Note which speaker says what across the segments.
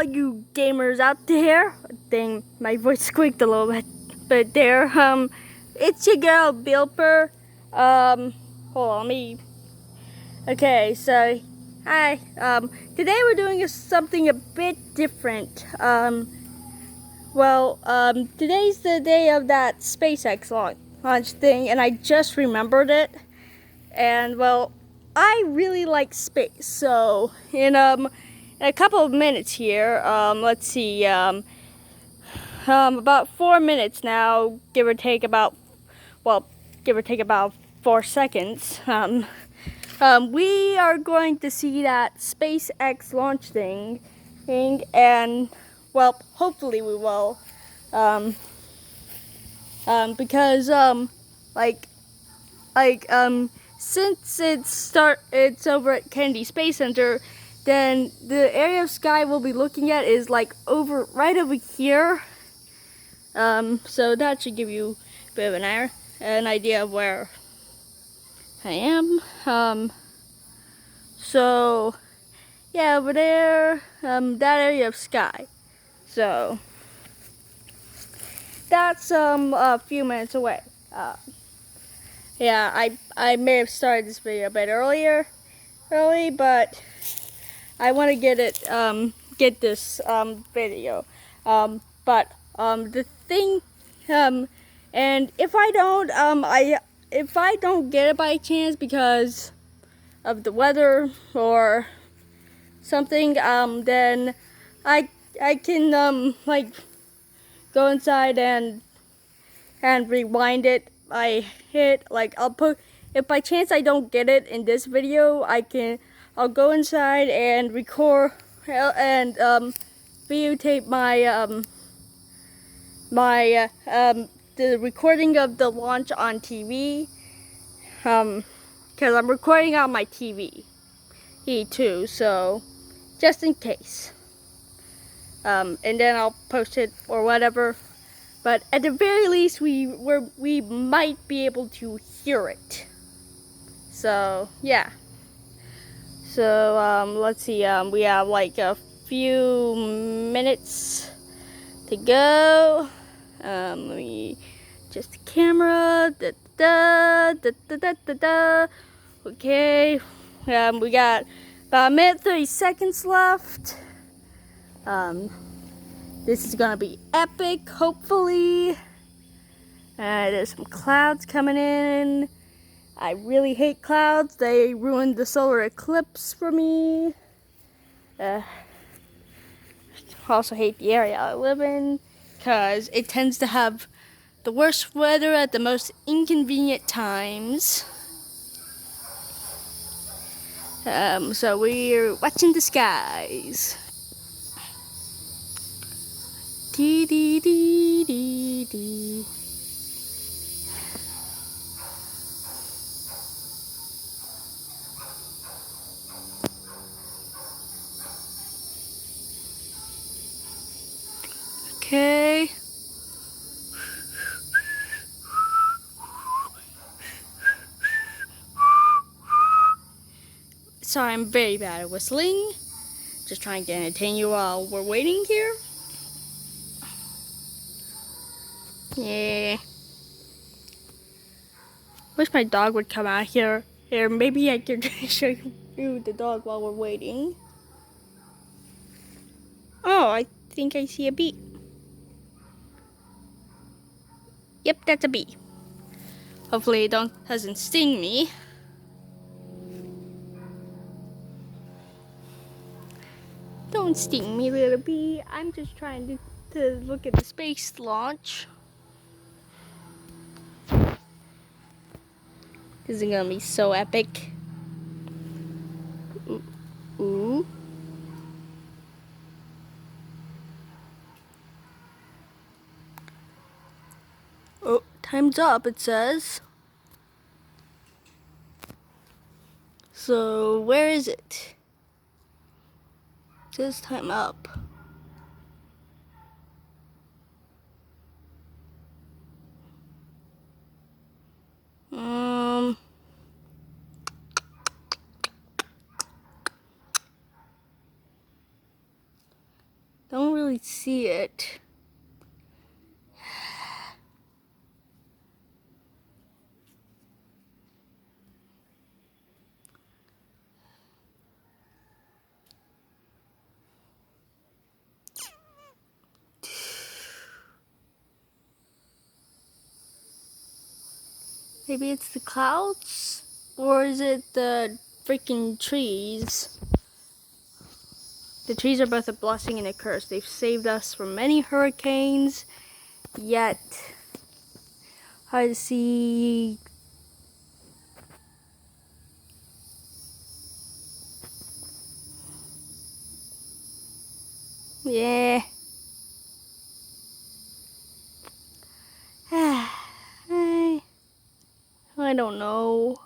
Speaker 1: all you gamers out there. Dang, my voice squeaked a little bit. But there, it's your girl Bilper. Hold on, okay, so, hi. Today we're doing something a bit different. Today's the day of that SpaceX launch thing, and I just remembered it. And, well, I really like space, so, in a couple of minutes here, let's see, about 4 minutes now, give or take about 4 seconds, we are going to see that SpaceX launch thing, and, well, hopefully we will, because, since it's over at Kennedy Space Center, then the area of sky we'll be looking at is right over here. So that should give you a bit of an idea of where I am. So yeah, over there, that area of sky. So that's a few minutes away. Yeah, I may have started this video a bit early, but I want to get this video. The thing, and if I don't get it by chance because of the weather or something, then I can go inside and rewind it. If by chance I don't get it in this video, I'll go inside and record and videotape the recording of the launch on TV, because I'm recording on my TV too, so just in case, and then I'll post it or whatever. But at the very least, we might be able to hear it. So yeah. So let's see. We have like a few minutes to go. Let me adjust the camera. Okay. We got about a minute 30 seconds left. This is gonna be epic, hopefully. There's some clouds coming in. I really hate clouds. They ruined the solar eclipse for me. Also hate the area I live in, because it tends to have the worst weather at the most inconvenient times. So we're watching the skies. Dee dee dee dee dee. Okay. Sorry, I'm very bad at whistling. Just trying to entertain you while we're waiting here. Yeah. Wish my dog would come out here. Here, maybe I could show you the dog while we're waiting. Oh, I think I see a bee. Yep, that's a bee. Hopefully it doesn't sting me. Don't sting me, little bee. I'm just trying to look at the space launch. This is gonna be so epic. Ooh. Oh, time's up, it says. So, where is it? It says time up. Don't really see it. Maybe it's the clouds? Or is it the freaking trees? The trees are both a blessing and a curse. They've saved us from many hurricanes, yet I see yeah. I don't know.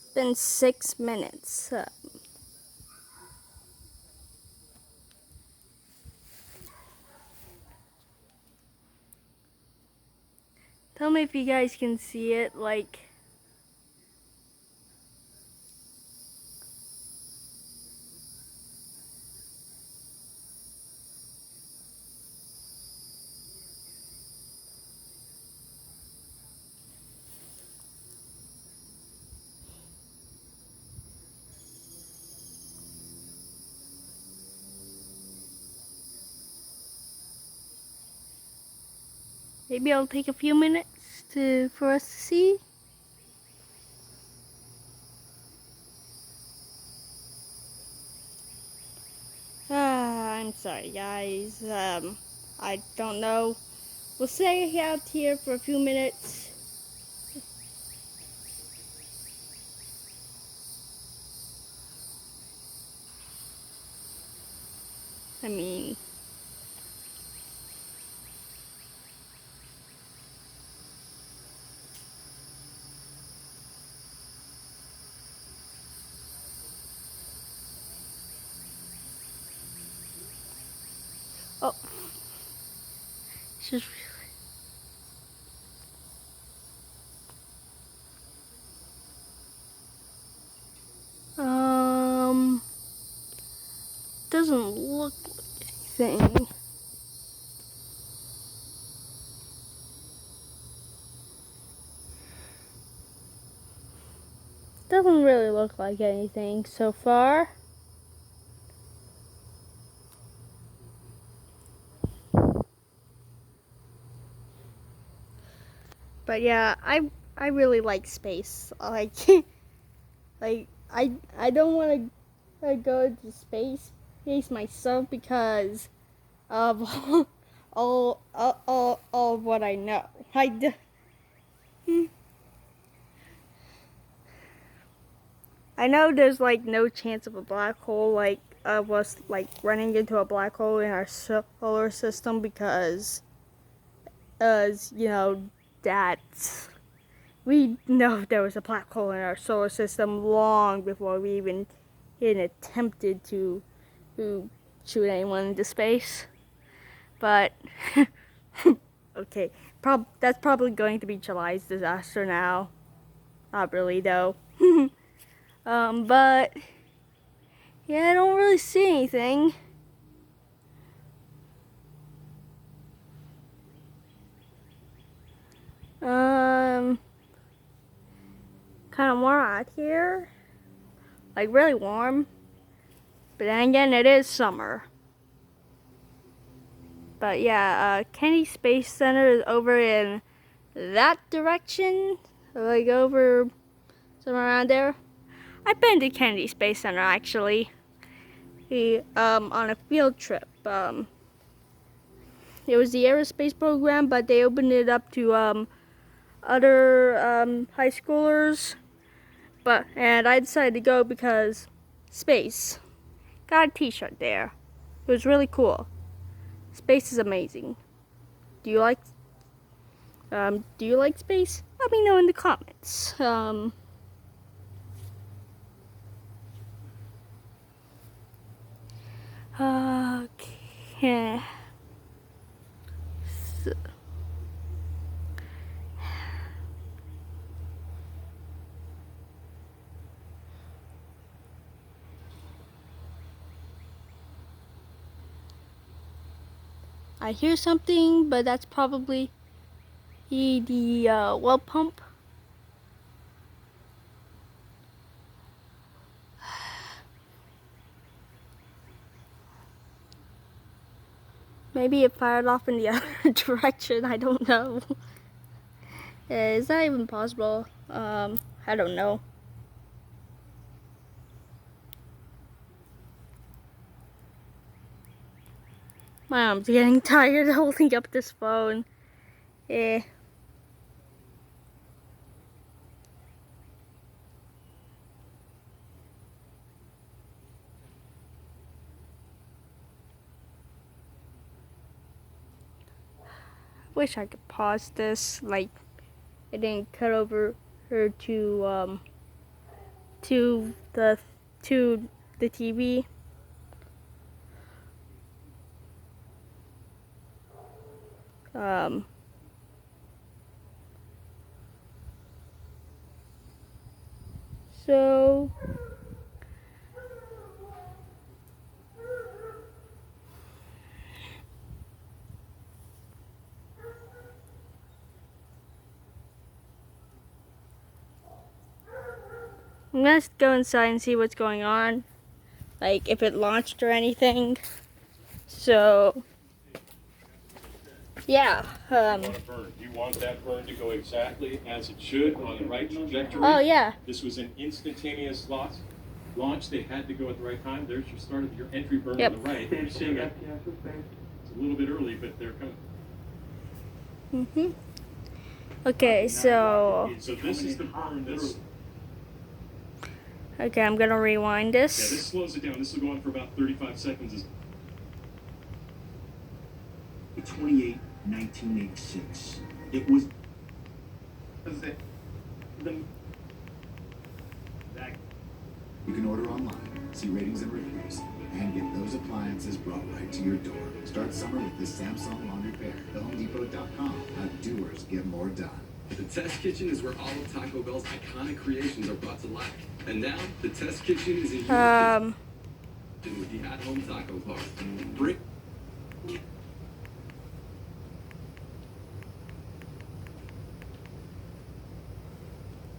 Speaker 1: It's been 6 minutes. Tell me if you guys can see it, like. Maybe I'll take a few minutes for us to see. I'm sorry, guys. I don't know. We'll stay out here for a few minutes. I mean, oh, it's just doesn't look like anything. Doesn't really look like anything so far. But yeah, I really like space. Like I don't want to go to space myself because of all of what I know. I know there's like no chance of a black hole, like of us like running into a black hole in our solar system because you know that we know there was a black hole in our solar system long before we even attempted to shoot anyone into space. But okay, that's probably going to be July's disaster now. Not really though. But yeah, I don't really see anything. Kind of warm out here, like really warm. But then again, it is summer. But yeah, Kennedy Space Center is over in that direction, like over somewhere around there. I've been to Kennedy Space Center actually. On a field trip. It was the aerospace program, but they opened it up to other high schoolers. And I decided to go because space. Got a T-shirt there. It was really cool. Space is amazing. Do you like space? Let me know in the comments. Okay. So, I hear something, but that's probably the well pump. Maybe it fired off in the other direction. I don't know. Is that even possible? I don't know. My arm's getting tired holding up this phone. Eh. Wish I could pause this, like it didn't cut over her to the TV. So I'm gonna go inside and see what's going on, like if it launched or anything. So yeah.
Speaker 2: You want that burn to go exactly as it should on the right trajectory.
Speaker 1: Oh yeah.
Speaker 2: This was an instantaneous launch. They had to go at the right time. There's your start of your entry burn
Speaker 1: Yep.
Speaker 2: on the right. You're seeing it. It's a little bit early, but they're coming.
Speaker 1: Okay, so
Speaker 2: this is the burn that's.
Speaker 1: okay, I'm gonna rewind
Speaker 2: Yeah,
Speaker 1: this.
Speaker 2: this slows it down. This will go on for about 35 seconds.
Speaker 3: 28, 1986. It was. You can order online, see ratings and reviews, and get those appliances brought right to your door. Start summer with this Samsung laundry pair. TheHomeDepot.com. How doers get more done.
Speaker 4: The Test Kitchen is where all of Taco Bell's iconic creations are brought to life. And now, the Test Kitchen is in your kitchen with the at-home taco bar. Bring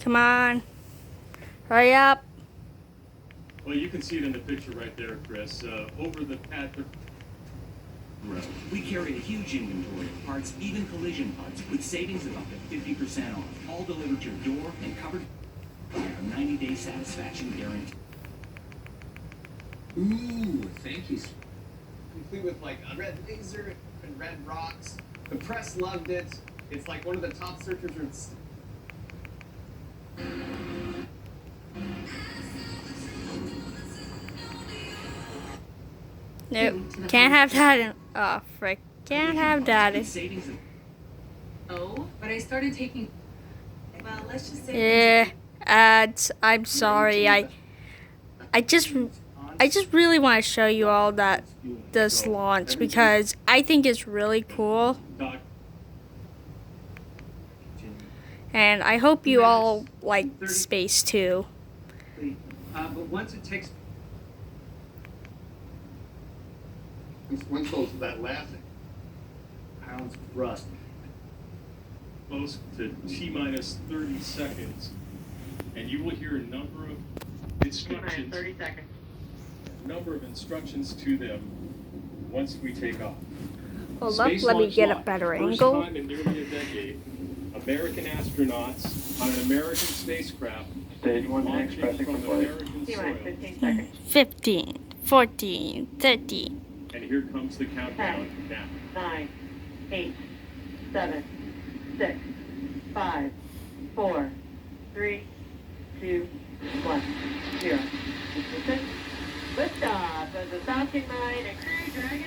Speaker 1: Come on, hurry up.
Speaker 2: Well, you can see it in the picture right there, Chris. Over the pad.
Speaker 5: We carry a huge inventory of parts, even collision parts, with savings of up to 50% off. All delivered to your door and covered by our 90-day satisfaction guarantee.
Speaker 4: Ooh, thank you.
Speaker 6: Complete with like a red laser and red rocks. The press loved it. It's like one of the top search results.
Speaker 1: Nope, can't have that in, oh frick, can't have that in.
Speaker 5: Savings of
Speaker 7: Oh, but I started taking. Well, let's just say.
Speaker 1: Yeah, ads, I'm sorry, I just really want to show you all that this launch because I think it's really cool. And I hope you all like space too.
Speaker 6: But once it takes.
Speaker 3: When close to that lasting?
Speaker 6: Pounds of rust.
Speaker 2: Close to T-minus 30 seconds. And you will hear a number of instructions.
Speaker 7: 30 seconds.
Speaker 2: Number of instructions to them once we take off.
Speaker 1: Hold up,
Speaker 2: Space
Speaker 1: let me
Speaker 2: launch
Speaker 1: get a
Speaker 2: launch.
Speaker 1: better
Speaker 2: First
Speaker 1: angle.
Speaker 2: time in nearly a decade, American astronauts on an American spacecraft
Speaker 6: Stage 1
Speaker 2: launching
Speaker 6: pressing
Speaker 2: from
Speaker 6: for flight.
Speaker 2: American
Speaker 7: T-minus
Speaker 2: soil.
Speaker 7: 15 seconds.
Speaker 1: 15, 14, 13.
Speaker 2: And here comes the countdown now.
Speaker 7: 9, 8, 7, 6, 5, 4, 3, 2, 1, 0. Liftoff of the Falcon 9 and Crew Dragon.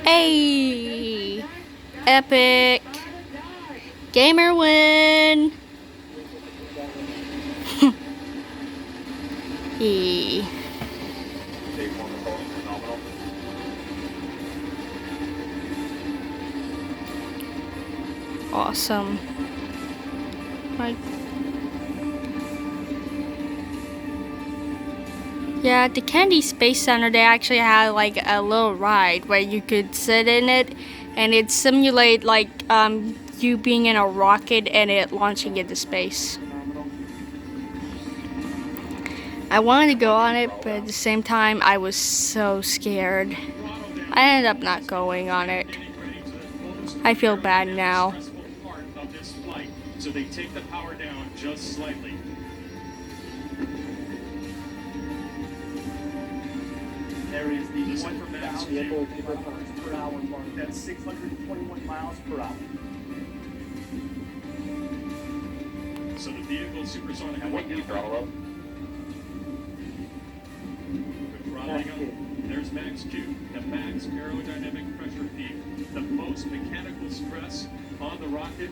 Speaker 1: Hey, epic. Gamer win. E. Awesome. Like, yeah, at the Kennedy Space Center, they actually had like a little ride where you could sit in it and it simulate like you being in a rocket and it launching into space. I wanted to go on it, but at the same time, I was so scared. I ended up not going on it. I feel bad now.
Speaker 2: So they take the power down just slightly.
Speaker 5: There is the
Speaker 2: Listen for Max
Speaker 5: 1,000 miles per hour mark. That's 621 miles per hour.
Speaker 2: So the vehicle supersonic.
Speaker 8: And what can you throttle up?
Speaker 2: Throttling up. There's max Q, the max aerodynamic pressure peak, the most mechanical stress on the rocket.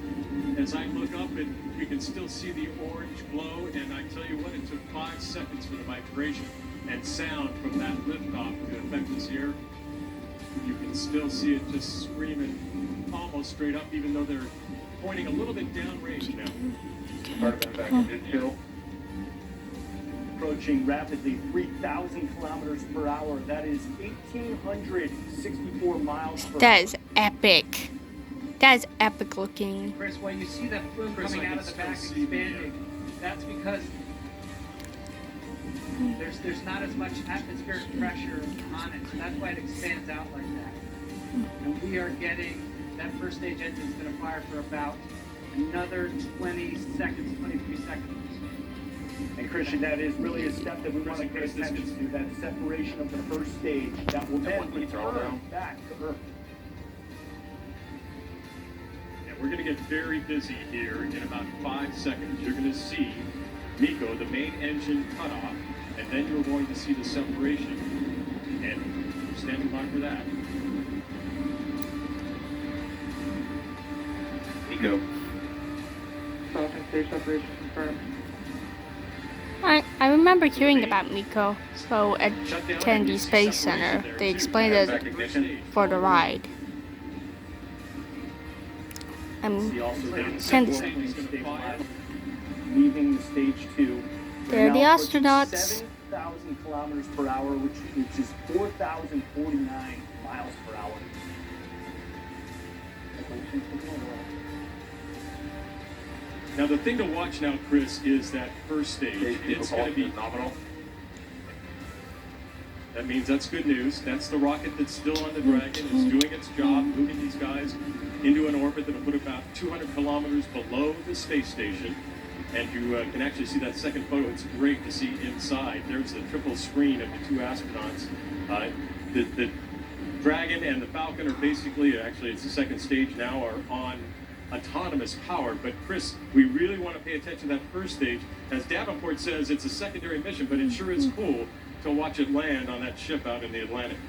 Speaker 2: As I look up, we can still see the orange glow, and I tell you what, it took 5 seconds for the vibration and sound from that liftoff to affect us here. You can still see it just screaming almost straight up, even though they're pointing a little bit downrange now.
Speaker 8: Start them back into chill.
Speaker 5: Approaching rapidly 3,000 kilometers per hour. That is 1,864 miles per hour.
Speaker 1: That is epic. That is epic looking.
Speaker 9: Chris, when you see that plume
Speaker 2: Chris,
Speaker 9: coming
Speaker 2: I
Speaker 9: out
Speaker 2: can
Speaker 9: of the
Speaker 2: still
Speaker 9: back
Speaker 2: see the,
Speaker 9: expanding, that's because there's not as much atmospheric pressure on it, so that's why it expands out like that. And we are getting, that first stage engine is going to fire for about another 20 seconds, 23 seconds.
Speaker 5: And Christian, that is really a step that we want to pay attention to, that separation of the first stage that will then return back to Earth.
Speaker 2: Yeah, we're going to get very busy here in about 5 seconds. You're going to see MECO, the main engine cut off, and then you're going to see the separation. And we're standing by for that.
Speaker 8: MECO.
Speaker 9: Falcon stage separation confirmed.
Speaker 1: I remember hearing about MECO. So at Kennedy Space Center, they explained it for the ride.
Speaker 5: See also that
Speaker 1: Kennedy.
Speaker 5: leaving the stage 2.
Speaker 1: They're the
Speaker 5: Now approaching
Speaker 1: astronauts.
Speaker 5: 7,000 kilometers per hour, which is 4,049 miles per hour.
Speaker 2: Now, the thing to watch now, Chris, is that first stage. It's going to be
Speaker 8: nominal.
Speaker 2: That means that's good news. That's the rocket that's still on the Dragon. It's doing its job, moving these guys into an orbit that will put about 200 kilometers below the space station. And you can actually see that second photo. It's great to see inside. There's the triple screen of the two astronauts. The Dragon and the Falcon are basically, actually it's the second stage now, are on autonomous power. But Chris, we really want to pay attention to that first stage. As Davenport says, it's a secondary mission, but it sure is cool to watch it land on that ship out in the Atlantic.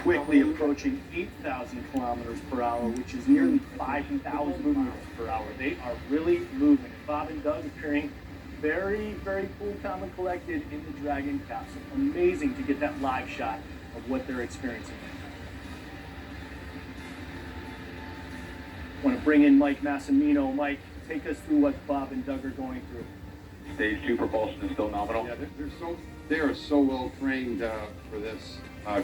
Speaker 5: Quickly approaching 8,000 kilometers per hour, which is nearly 5,000 miles per hour. They are really moving. Bob and Doug appearing very, very cool, calm, and collected in the Dragon capsule. Amazing to get that live shot of what they're experiencing. I want to bring in Mike Massimino. Mike, take us through what Bob and Doug are going through.
Speaker 8: Stage 2 propulsion is still nominal.
Speaker 10: Yeah, they are so well trained for this,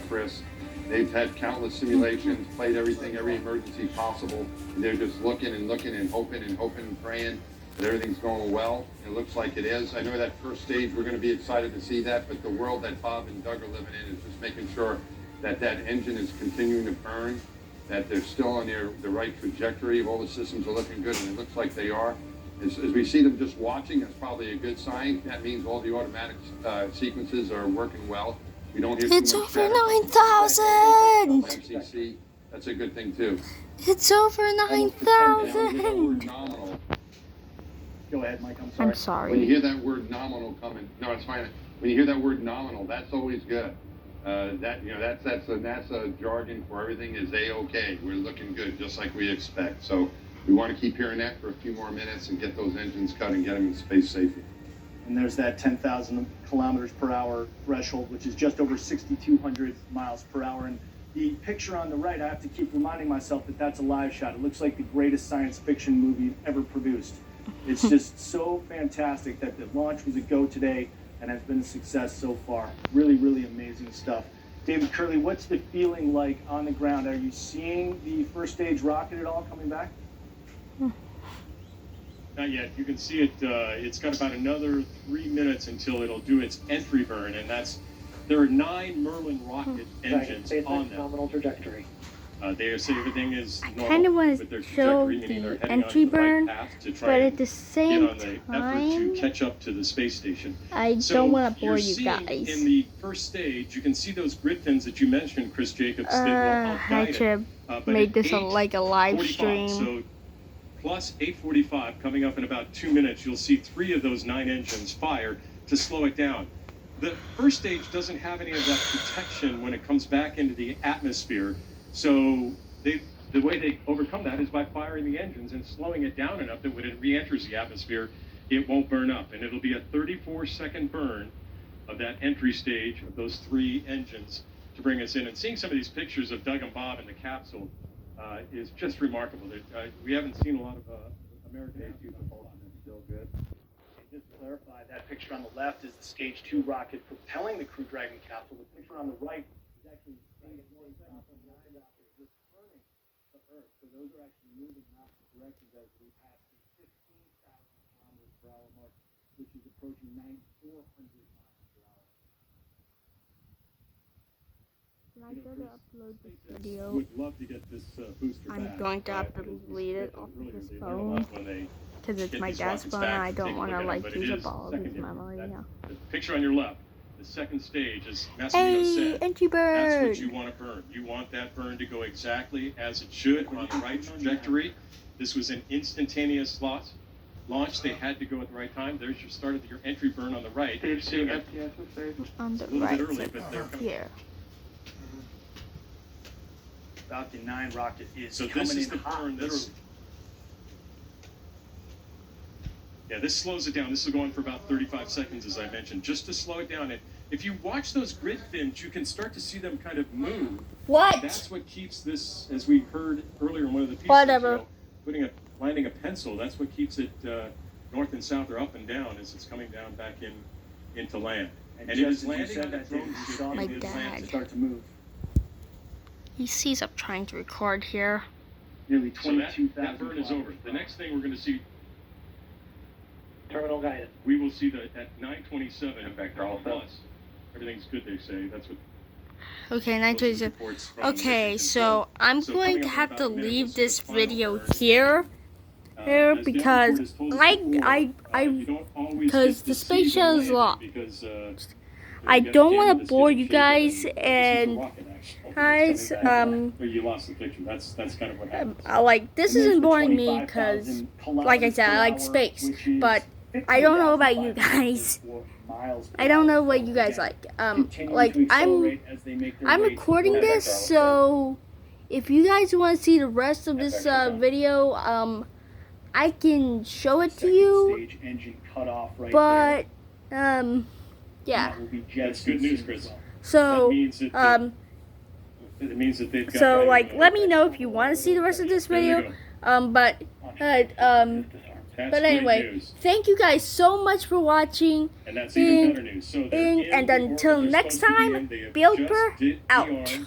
Speaker 10: Chris. They've had countless simulations, played every emergency possible. And they're just looking and hoping and praying that everything's going well. It looks like it is. I know that first stage, we're going to be excited to see that, but the world that Bob and Doug are living in is just making sure that that engine is continuing to burn, that they're still on the right trajectory. All the systems are looking good, and it looks like they are. As we see them just watching, that's probably a good sign. That means all the automatic sequences are working well. We don't hear
Speaker 1: It's
Speaker 10: too much
Speaker 1: over
Speaker 10: chatter.
Speaker 1: 9,000!
Speaker 10: MCC, that's a good thing too.
Speaker 1: It's over
Speaker 10: Now, when you hear that
Speaker 1: 9,000!
Speaker 10: word nominal,
Speaker 5: Go ahead, Mike. I'm sorry.
Speaker 1: I'm sorry.
Speaker 10: when you hear that word nominal coming, no, it's fine. When you hear that word nominal, that's always good. That's the NASA jargon for everything is A-OK. We're looking good, just like we expect. So we want to keep hearing that for a few more minutes and get those engines cut and get them in space safely.
Speaker 5: And there's that 10,000 kilometers per hour threshold, which is just over 6,200 miles per hour. And the picture on the right, I have to keep reminding myself that that's a live shot. It looks like the greatest science fiction movie ever produced. It's just so fantastic that the launch was a go today and has been a success so far. Really, really amazing stuff. David Curley, what's the feeling like on the ground? Are you seeing the first stage rocket at all coming back?
Speaker 2: Not yet. You can see it. It's got about another 3 minutes until it'll do its entry burn, and there are 9 Merlin rocket engines on them.
Speaker 5: Nominal trajectory.
Speaker 2: They say everything is normal,
Speaker 1: kind of want
Speaker 2: but
Speaker 1: to
Speaker 2: their
Speaker 1: show
Speaker 2: trajectory, meaning they're
Speaker 1: the
Speaker 2: heading
Speaker 1: entry
Speaker 2: onto the right
Speaker 1: burn,
Speaker 2: path to try
Speaker 1: but
Speaker 2: and
Speaker 1: at the
Speaker 2: get
Speaker 1: same
Speaker 2: on the effort to
Speaker 1: time,
Speaker 2: catch up to the space station.
Speaker 1: I
Speaker 2: So
Speaker 1: don't want to bore
Speaker 2: you're
Speaker 1: you
Speaker 2: seeing
Speaker 1: guys.
Speaker 2: in the first stage, you can see those grid fins that you mentioned, Chris Jacobs. That will help
Speaker 1: I
Speaker 2: guide it.
Speaker 1: should have
Speaker 2: But
Speaker 1: made
Speaker 2: at
Speaker 1: this like a live
Speaker 2: 8:45,
Speaker 1: stream.
Speaker 2: So plus 8:45 coming up in about 2 minutes, you'll see 3 of those 9 engines fire to slow it down. The first stage doesn't have any of that protection when it comes back into the atmosphere. So the way they overcome that is by firing the engines and slowing it down enough that when it re-enters the atmosphere, it won't burn up. And it'll be a 34-second burn of that entry stage of those 3 engines to bring us in. And seeing some of these pictures of Doug and Bob in the capsule is just remarkable. We haven't seen a lot of American A2 propulsion. It's still good.
Speaker 5: And just to clarify, that picture on the left is the Stage 2 rocket propelling the Crew Dragon capsule. The picture on the right is actually Stage 1 Falcon 9 rocket returning to Earth. So those are actually moving in opposite directions as we pass the 15,000 kilometers per hour mark, which is approaching 9,400 miles per hour.
Speaker 1: Can I go to upload this video?
Speaker 2: Would love to get this booster
Speaker 1: I'm
Speaker 2: back,
Speaker 1: going to have to
Speaker 2: but
Speaker 1: delete it
Speaker 2: it's
Speaker 1: off of
Speaker 2: really
Speaker 1: this
Speaker 2: they learn a lot when they
Speaker 1: because it's
Speaker 2: get
Speaker 1: my
Speaker 2: these
Speaker 1: dad's
Speaker 2: rockets
Speaker 1: phone
Speaker 2: back
Speaker 1: and I
Speaker 2: and
Speaker 1: don't
Speaker 2: take a
Speaker 1: want to
Speaker 2: look at them,
Speaker 1: like
Speaker 2: but it
Speaker 1: use
Speaker 2: is
Speaker 1: up all of his
Speaker 2: secondary.
Speaker 1: memory.
Speaker 2: That-
Speaker 1: Yeah.
Speaker 2: The picture on your left, the second stage, as Massimino
Speaker 1: Hey,
Speaker 2: said,
Speaker 1: entry
Speaker 2: that's
Speaker 1: bird.
Speaker 2: what you want to burn. You want that burn to go exactly as it should on the right trajectory. This was an instantaneous launch. They had to go at the right time. There's your start of your entry burn on the right. You're seeing it
Speaker 1: On the
Speaker 2: a little
Speaker 1: right,
Speaker 2: bit early,
Speaker 1: so
Speaker 2: but they're coming.
Speaker 1: here.
Speaker 5: Falcon 9 rocket is
Speaker 2: So this
Speaker 5: coming
Speaker 2: is
Speaker 5: in
Speaker 2: the
Speaker 5: hot,
Speaker 2: burn.
Speaker 5: literally.
Speaker 2: Yeah, this slows it down. This will go on for about 35 seconds, as I mentioned, just to slow it down. And if you watch those grid fins, you can start to see them kind of move.
Speaker 1: What?
Speaker 2: That's what keeps this, as we heard earlier in one of the pieces,
Speaker 1: Whatever.
Speaker 2: Landing a pencil, that's what keeps it north and south or up and down as it's coming down back into land. And it
Speaker 5: just
Speaker 2: is
Speaker 5: as you
Speaker 2: landing
Speaker 5: said
Speaker 2: on a
Speaker 5: that,
Speaker 2: drone
Speaker 5: David, you
Speaker 2: ship
Speaker 5: saw
Speaker 2: in
Speaker 1: My
Speaker 2: the Atlantic.
Speaker 1: dad.
Speaker 5: start to move.
Speaker 1: He sees I'm trying to record here.
Speaker 5: Nearly
Speaker 2: So that
Speaker 5: 22,000
Speaker 2: burn is over. The next thing we're going to see,
Speaker 5: terminal guidance.
Speaker 2: we will see that at 9:27
Speaker 8: Back to all
Speaker 2: plus. Everything's good, they say. That's what
Speaker 1: Okay,
Speaker 2: those
Speaker 1: 9:27.
Speaker 2: reports from
Speaker 1: Okay,
Speaker 2: Mission
Speaker 1: so I'm
Speaker 2: So
Speaker 1: going
Speaker 2: coming
Speaker 1: to
Speaker 2: up in
Speaker 1: have
Speaker 2: about
Speaker 1: to
Speaker 2: a minute, we'll
Speaker 1: leave
Speaker 2: see the
Speaker 1: this
Speaker 2: final
Speaker 1: video
Speaker 2: burn.
Speaker 1: here
Speaker 2: As
Speaker 1: because
Speaker 2: Davenport has told us
Speaker 1: like
Speaker 2: before,
Speaker 1: I
Speaker 2: you don't always
Speaker 1: because
Speaker 2: get
Speaker 1: the
Speaker 2: to see
Speaker 1: space shuttle is
Speaker 2: landing
Speaker 1: locked.
Speaker 2: because,
Speaker 1: I
Speaker 2: you
Speaker 1: don't
Speaker 2: gotta
Speaker 1: want
Speaker 2: jam
Speaker 1: to
Speaker 2: this
Speaker 1: bore
Speaker 2: getting
Speaker 1: you
Speaker 2: shaken,
Speaker 1: guys
Speaker 2: this is a
Speaker 1: and
Speaker 2: rocket, actually.
Speaker 1: guys
Speaker 2: It's coming back. You lost the picture. That's kind of what happened.
Speaker 1: like this isn't boring me because like I said I like space, but I don't know about you guys. I don't know what you guys like. Like I'm recording this, so if you guys want to see the rest of this video, I can show it to you. But yeah.
Speaker 2: That's good news, Chris.
Speaker 1: So
Speaker 2: That means that it means that they've got
Speaker 1: so
Speaker 2: that
Speaker 1: like
Speaker 2: in
Speaker 1: let me know if you want to see the rest of this
Speaker 2: There you
Speaker 1: video.
Speaker 2: go.
Speaker 1: But
Speaker 2: That's
Speaker 1: but
Speaker 2: great
Speaker 1: anyway,
Speaker 2: news.
Speaker 1: thank you guys so much for watching.
Speaker 2: And that's even
Speaker 1: and-
Speaker 2: better news. So they're in
Speaker 1: and
Speaker 2: the
Speaker 1: until
Speaker 2: orbit they're
Speaker 1: next
Speaker 2: supposed to be
Speaker 1: time,
Speaker 2: in. They have
Speaker 1: Bill
Speaker 2: just
Speaker 1: Burr
Speaker 2: disarmed
Speaker 1: out.